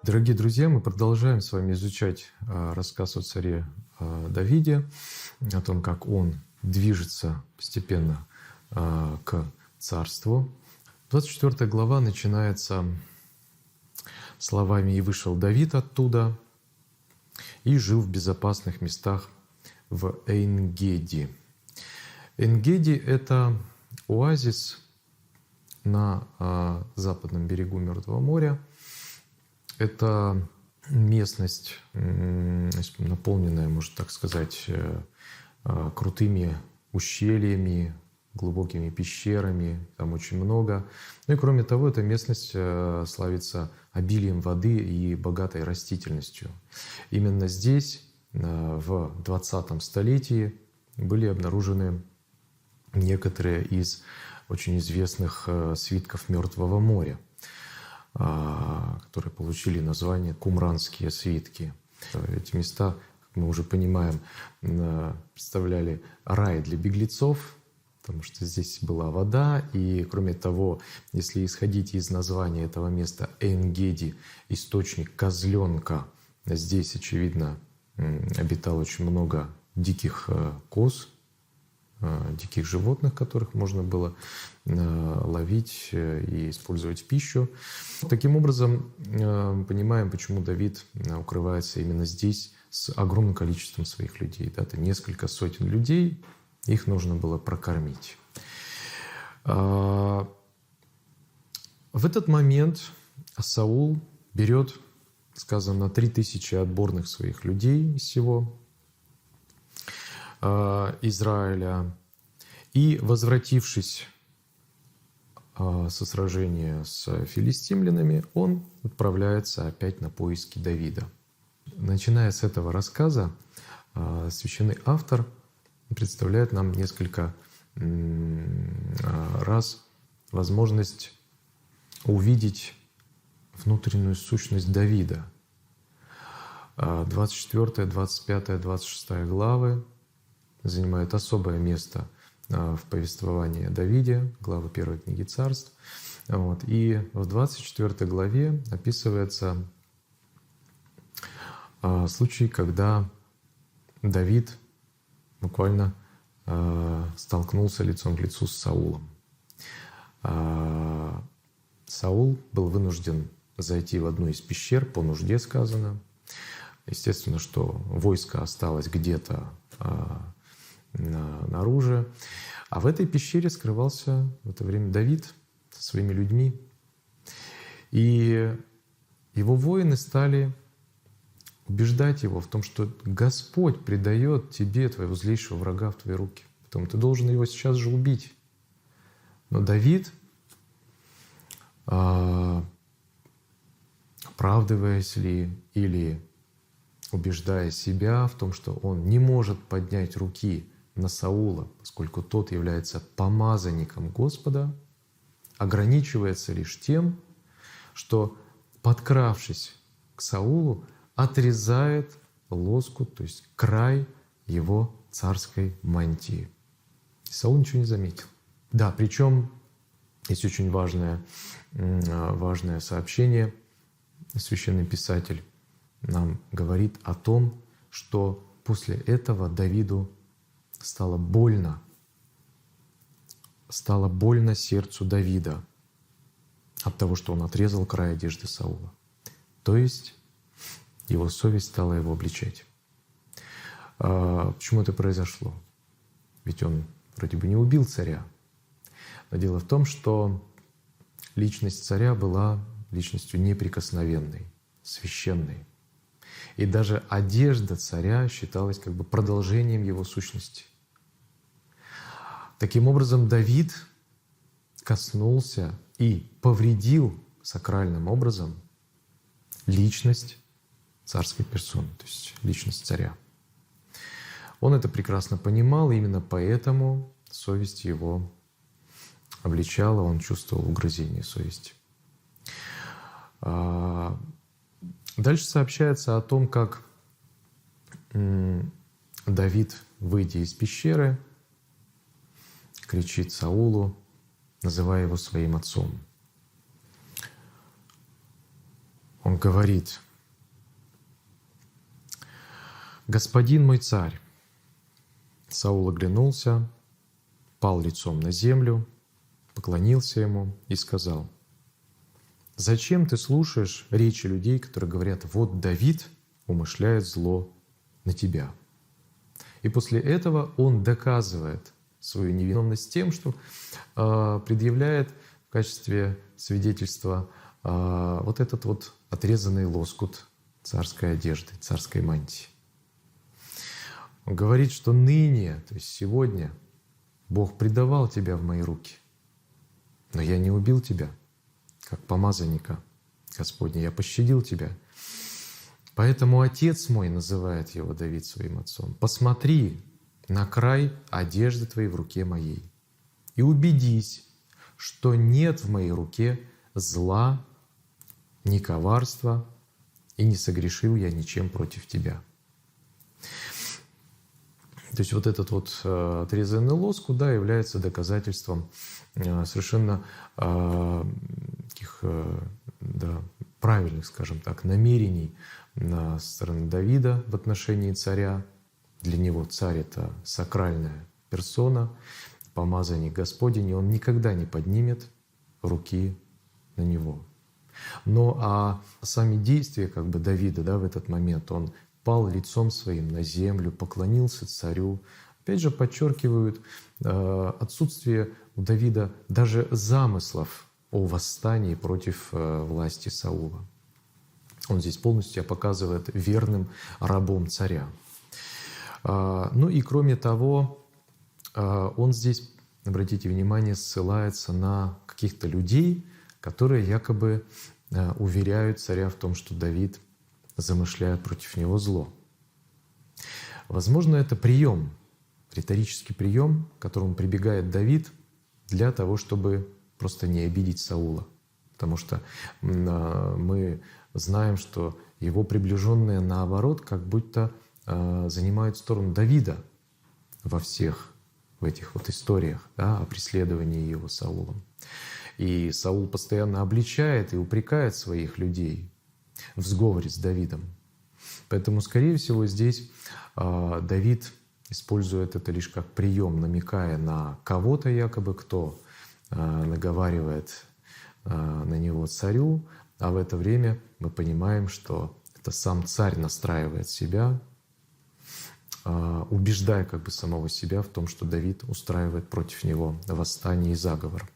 Дорогие друзья, мы продолжаем с вами изучать рассказ о царе Давиде, о том, как он движется постепенно к царству. 24 глава начинается словами «И вышел Давид оттуда, и жил в безопасных местах в Эйн-Геди». Эйн-Геди — это оазис на западном берегу Мертвого моря. Это местность, наполненная, можно так сказать, крутыми ущельями, глубокими пещерами, там очень много. Ну и кроме того, эта местность славится обилием воды и богатой растительностью. Именно здесь, в 20 столетии, были обнаружены некоторые из очень известных свитков Мертвого моря, которые получили название «Кумранские свитки». Эти места, как мы уже понимаем, представляли рай для беглецов, потому что здесь была вода. И кроме того, если исходить из названия этого места Эйн-Геди, источник козленка, здесь, очевидно, обитало очень много диких коз, диких животных, которых можно было ловить и использовать в пищу. Таким образом, мы понимаем, почему Давид укрывается именно здесь с огромным количеством своих людей. Это несколько сотен людей, их нужно было прокормить. В этот момент Саул берет, сказано, 3000 отборных своих людей из всего Израиля, и, возвратившись со сражения с филистимлянами, он отправляется опять на поиски Давида. Начиная с этого рассказа, священный автор представляет нам несколько раз возможность увидеть внутреннюю сущность Давида. 24, 25, 26 главы занимают особое место в повествовании о Давиде, глава 1 книги Царств. И в 24 главе описывается случай, когда Давид буквально столкнулся лицом к лицу с Саулом. Саул был вынужден зайти в одну из пещер, по нужде сказано. Естественно, что войско осталось где-то наружу. А в этой пещере скрывался в это время Давид со своими людьми. И его воины стали убеждать его в том, что Господь предает тебе, твоего злейшего врага, в твои руки. Поэтому ты должен его сейчас же убить. Но Давид, оправдываясь ли или убеждая себя в том, что он не может поднять руки на Саула, поскольку тот является помазанником Господа, ограничивается лишь тем, что, подкравшись к Саулу, отрезает лоскут, то есть край его царской мантии. Саул ничего не заметил. Да, причем есть очень важное сообщение. Священный писатель нам говорит о том, что после этого Давиду стало больно сердцу Давида от того, что он отрезал край одежды Саула. То есть его совесть стала его обличать. Почему это произошло? Ведь он вроде бы не убил царя. Но дело в том, что личность царя была личностью неприкосновенной, священной. И даже одежда царя считалась как бы продолжением его сущности. Таким образом, Давид коснулся и повредил сакральным образом личность царской персоны, то есть личность царя. Он это прекрасно понимал, и именно поэтому совесть его обличала, он чувствовал угрызение совести. Дальше сообщается о том, как Давид, выйдя из пещеры, кричит Саулу, называя его своим отцом. Он говорит: «Господин мой царь». Саул оглянулся, пал лицом на землю, поклонился ему и сказал: «Зачем ты слушаешь речи людей, которые говорят: вот Давид умышляет зло на тебя?» И после этого он доказывает свою невиновность тем, что предъявляет в качестве свидетельства вот этот вот отрезанный лоскут царской одежды, царской мантии. Он говорит, что ныне, то есть сегодня, Бог предавал тебя в мои руки, но я не убил тебя, как помазанника Господня, я пощадил тебя. Поэтому отец мой, называет его Давид своим отцом, посмотри на край одежды твоей в руке моей и убедись, что нет в моей руке зла, ни коварства, и не согрешил я ничем против тебя. То есть вот этот вот отрезанный лоскут, да, является доказательством совершенно таких, да, правильных, скажем так, намерений со стороны Давида в отношении царя. Для него царь — это сакральная персона, помазанник Господень, и он никогда не поднимет руки на него. Но сами действия как бы Давида, да, в этот момент, он пал лицом своим на землю, поклонился царю, опять же подчеркивают отсутствие у Давида даже замыслов о восстании против власти Саула. Он здесь полностью себя показывает верным рабом царя. Ну и кроме того, он здесь, обратите внимание, ссылается на каких-то людей, которые якобы уверяют царя в том, что Давид замышляет против него зло. Возможно, это прием, риторический прием, к которому прибегает Давид для того, чтобы просто не обидеть Саула. Потому что мы знаем, что его приближенные, наоборот, как будто занимают сторону Давида во всех в этих вот историях, да, о преследовании его Саулом. И Саул постоянно обличает и упрекает своих людей в сговоре с Давидом. Поэтому, скорее всего, здесь Давид использует это лишь как прием, намекая на кого-то якобы, кто наговаривает на него царю, а в это время мы понимаем, что это сам царь настраивает себя, убеждая как бы самого себя в том, что Давид устраивает против него восстание и заговор.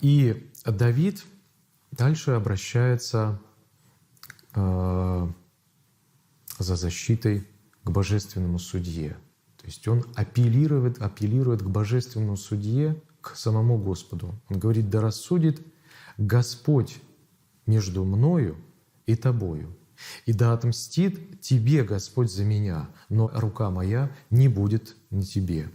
И Давид дальше обращается за защитой к божественному судье. То есть он апеллирует к божественному судье, к самому Господу. Он говорит: «Да рассудит Господь между мною и тобою, и да отмстит тебе Господь за меня, но рука моя не будет на тебе».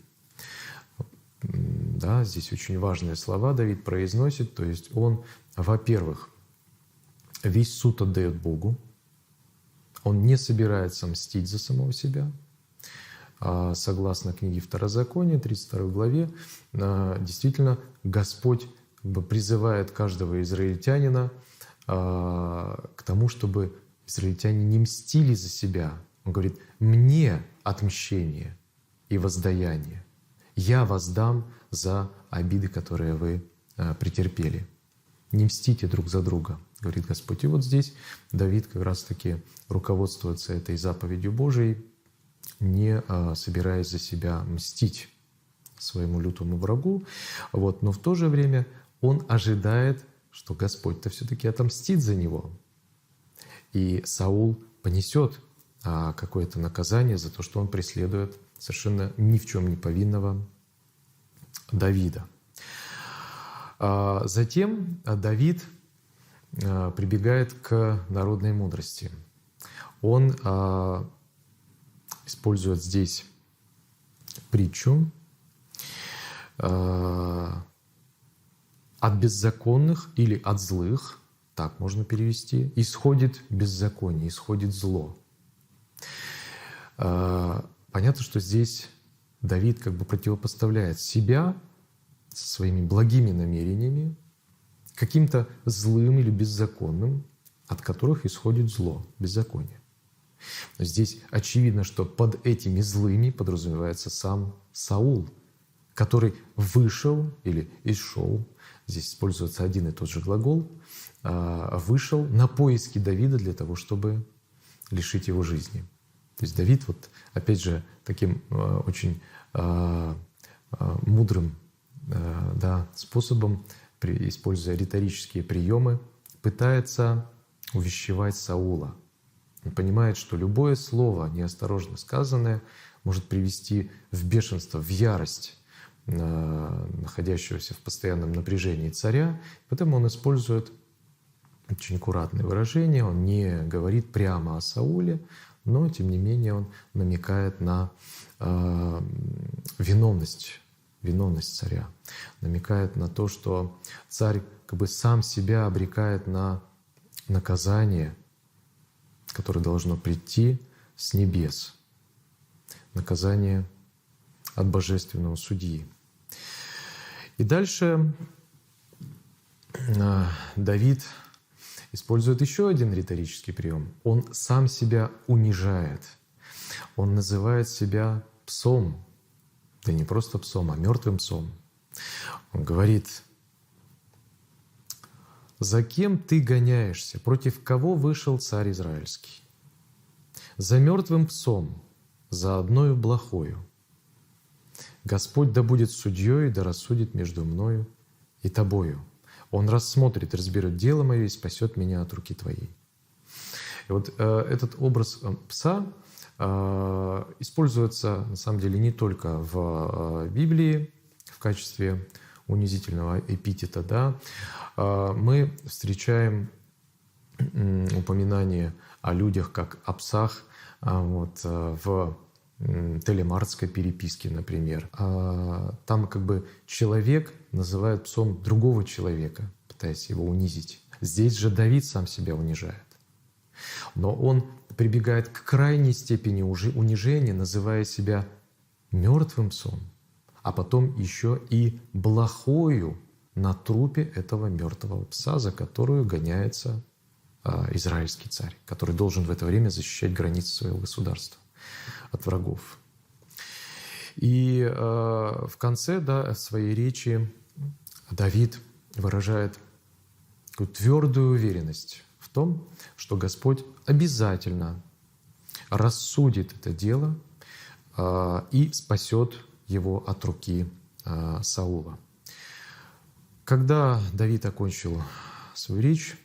Да, здесь очень важные слова Давид произносит. То есть он, во-первых, весь суд отдает Богу. Он не собирается мстить за самого себя. Согласно книге Второзакония, 32 главе, действительно Господь призывает каждого израильтянина к тому, чтобы израильтяне не мстили за себя. Он говорит: «Мне отмщение и воздаяние. Я воздам за обиды, которые вы претерпели. Не мстите друг за друга», говорит Господь. И вот здесь Давид как раз-таки руководствуется этой заповедью Божией, не собираясь за себя мстить своему лютому врагу. Вот. Но в то же время он ожидает, что Господь-то все-таки отомстит за него. И Саул понесет какое-то наказание за то, что он преследует совершенно ни в чем не повинного Давида. Затем Давид прибегает к народной мудрости. Он использует здесь притчу: «От беззаконных или от злых», так можно перевести, «исходит беззаконие, исходит зло». Понятно, что здесь Давид как бы противопоставляет себя со своими благими намерениями каким-то злым или беззаконным, от которых исходит зло, беззаконие. Здесь очевидно, что под этими злыми подразумевается сам Саул, который вышел или исшел, здесь используется один и тот же глагол, вышел на поиски Давида для того, чтобы лишить его жизни. То есть Давид, вот опять же, таким очень мудрым способом, используя риторические приемы, пытается увещевать Саула. Он понимает, что любое слово, неосторожно сказанное, может привести в бешенство, в ярость находящегося в постоянном напряжении царя. Поэтому он использует очень аккуратные выражения, он не говорит прямо о Сауле, но тем не менее он намекает на виновность царя, намекает на то, что царь как бы сам себя обрекает на наказание, которое должно прийти с небес, наказание от божественного судьи. И дальше Давид использует еще один риторический прием. Он сам себя унижает. Он называет себя псом. Да не просто псом, а мертвым псом. Он говорит: «За кем ты гоняешься? Против кого вышел царь израильский? За мертвым псом, за одною блохою. Господь да будет судьей, да рассудит между мною и тобою. Он рассмотрит, разберет дело мое и спасет меня от руки твоей». И вот этот образ пса используется на самом деле не только в Библии в качестве унизительного эпитета. Да? Мы встречаем упоминание о людях как о псах в телемартской переписке, например. Там как бы человек называет псом другого человека, пытаясь его унизить. Здесь же Давид сам себя унижает. Но он прибегает к крайней степени унижения, называя себя мертвым псом, а потом еще и блохою на трупе этого мертвого пса, за которую гоняется израильский царь, который должен в это время защищать границы своего государства от врагов. И в конце своей речи Давид выражает такую твердую уверенность в том, что Господь обязательно рассудит это дело и спасет его от руки Саула. Когда Давид окончил свою речь,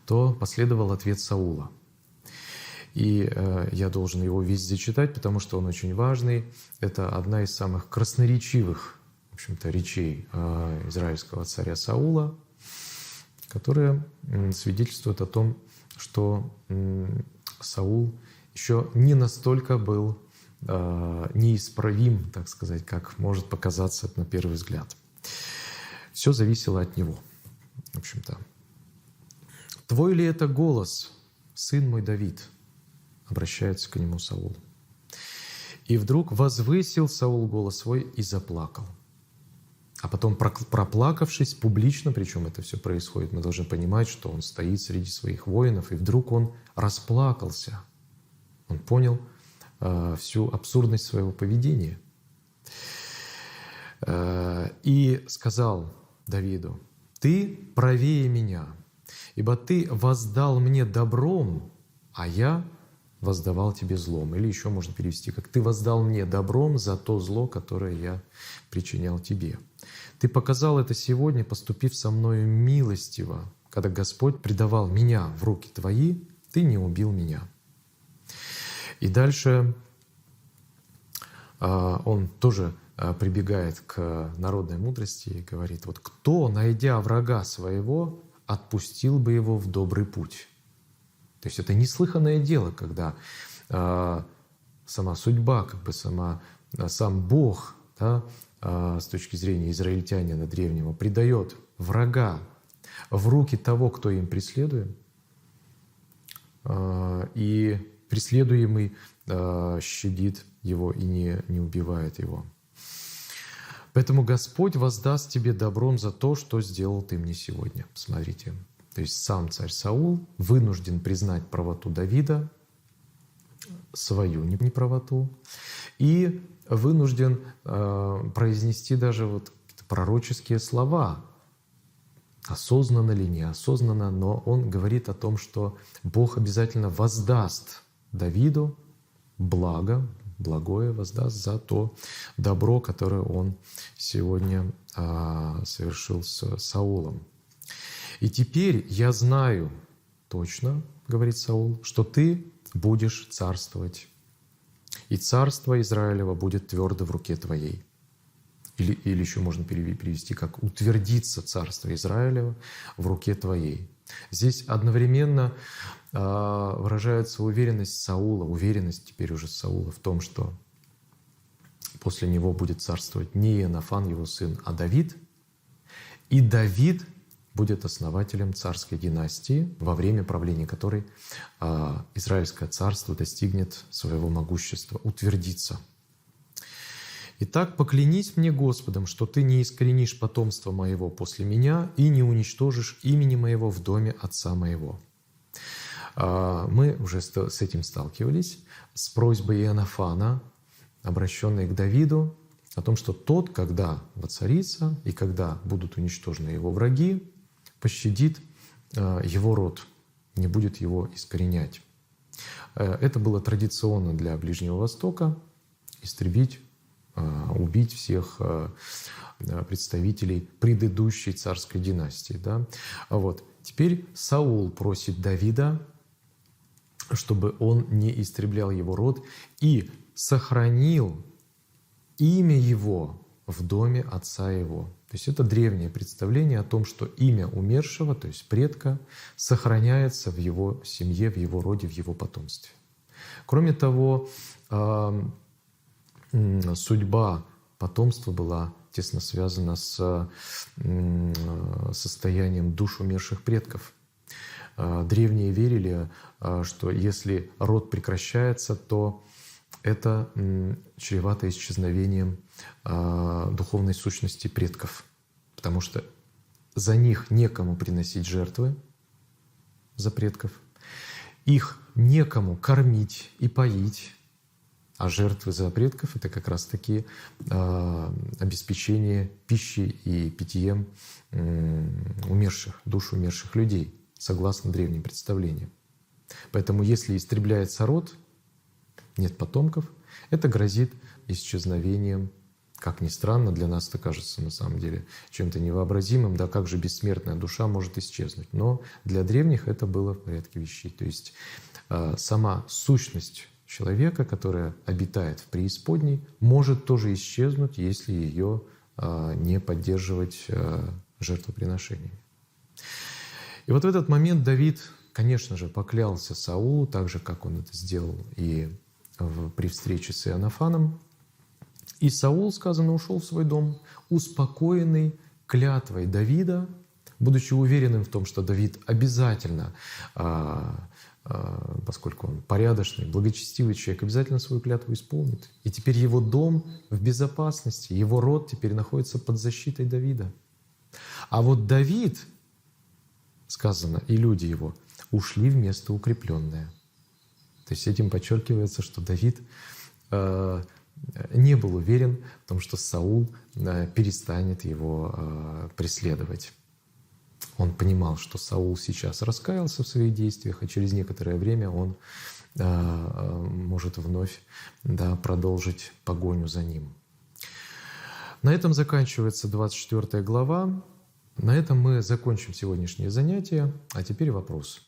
то последовал ответ Саула. И я должен его весь зачитать, потому что он очень важный. Это одна из самых красноречивых, в общем-то, речей израильского царя Саула, которая свидетельствует о том, что Саул еще не настолько был неисправим, так сказать, как может показаться на первый взгляд. Все зависело от него, в общем-то. «Твой ли это голос, сын мой Давид?» — обращается к нему Саул. «И вдруг возвысил Саул голос свой и заплакал». А потом, проплакавшись публично, причем это все происходит, мы должны понимать, что он стоит среди своих воинов, и вдруг он расплакался. Он понял всю абсурдность своего поведения. И сказал Давиду: «Ты правее меня, ибо ты воздал мне добром, а я воздавал тебе злом». Или еще можно перевести как: «Ты воздал мне добром за то зло, которое я причинял тебе. Ты показал это сегодня, поступив со мною милостиво. Когда Господь предавал меня в руки твои, ты не убил меня». И дальше он тоже прибегает к народной мудрости и говорит: вот кто, найдя врага своего, отпустил бы его в добрый путь? То есть это неслыханное дело, когда сама судьба, сам Бог, с точки зрения израильтянина древнего, предает врага в руки того, кто им преследуем, и преследуемый щадит его и не убивает его. Поэтому Господь воздаст тебе добром за то, что сделал ты мне сегодня. Смотрите. То есть сам царь Саул вынужден признать правоту Давида, свою неправоту, и вынужден произнести даже вот пророческие слова, осознанно или неосознанно, но он говорит о том, что Бог обязательно воздаст Давиду благое воздаст за то добро, которое он сегодня совершил с Саулом. «И теперь я знаю точно, — говорит Саул, — что ты будешь царствовать, и царство Израилева будет твердо в руке твоей». Или еще можно перевести как «утвердится царство Израилева в руке твоей». Здесь одновременно выражается уверенность Саула, уверенность теперь уже Саула в том, что после него будет царствовать не Иоаннафан, его сын, а Давид. И Давид будет основателем царской династии, во время правления которой Израильское царство достигнет своего могущества, утвердится. «Итак, поклянись мне Господом, что ты не искоренишь потомство моего после меня и не уничтожишь имени моего в доме отца моего». Мы уже с этим сталкивались, с просьбой Иоаннафана, обращенной к Давиду, о том, что тот, когда воцарится и когда будут уничтожены его враги, пощадит его род, не будет его искоренять. Это было традиционно для Ближнего Востока — истребить, убить всех представителей предыдущей царской династии. Да? Вот. Теперь Саул просит Давида, чтобы он не истреблял его род и сохранил имя его в доме отца его. То есть это древнее представление о том, что имя умершего, то есть предка, сохраняется в его семье, в его роде, в его потомстве. Кроме того, судьба потомства была тесно связана с состоянием душ умерших предков. Древние верили, что если род прекращается, то это чревато исчезновением духовной сущности предков, потому что за них некому приносить жертвы, за предков, их некому кормить и поить, а жертвы за предков — это как раз-таки обеспечение пищей и питьем умерших, душ умерших людей, согласно древним представлениям. Поэтому если истребляется род, нет потомков, это грозит исчезновением. Как ни странно, для нас это кажется на самом деле чем-то невообразимым. Да как же бессмертная душа может исчезнуть? Но для древних это было в порядке вещей. То есть сама сущность человека, которая обитает в преисподней, может тоже исчезнуть, если ее не поддерживать жертвоприношениями. И вот в этот момент Давид, конечно же, поклялся Саулу, так же, как он это сделал и при встрече с Иоаннафаном. И Саул, сказано, ушел в свой дом, успокоенный клятвой Давида, будучи уверенным в том, что Давид обязательно, поскольку он порядочный, благочестивый человек, обязательно свою клятву исполнит. И теперь его дом в безопасности, его род теперь находится под защитой Давида. А вот Давид, сказано, и люди его ушли в место укрепленное. То есть этим подчеркивается, что Давид не был уверен в том, что Саул перестанет его преследовать. Он понимал, что Саул сейчас раскаялся в своих действиях, а через некоторое время он может вновь продолжить погоню за ним. На этом заканчивается 24 глава. На этом мы закончим сегодняшнее занятие. А теперь вопрос.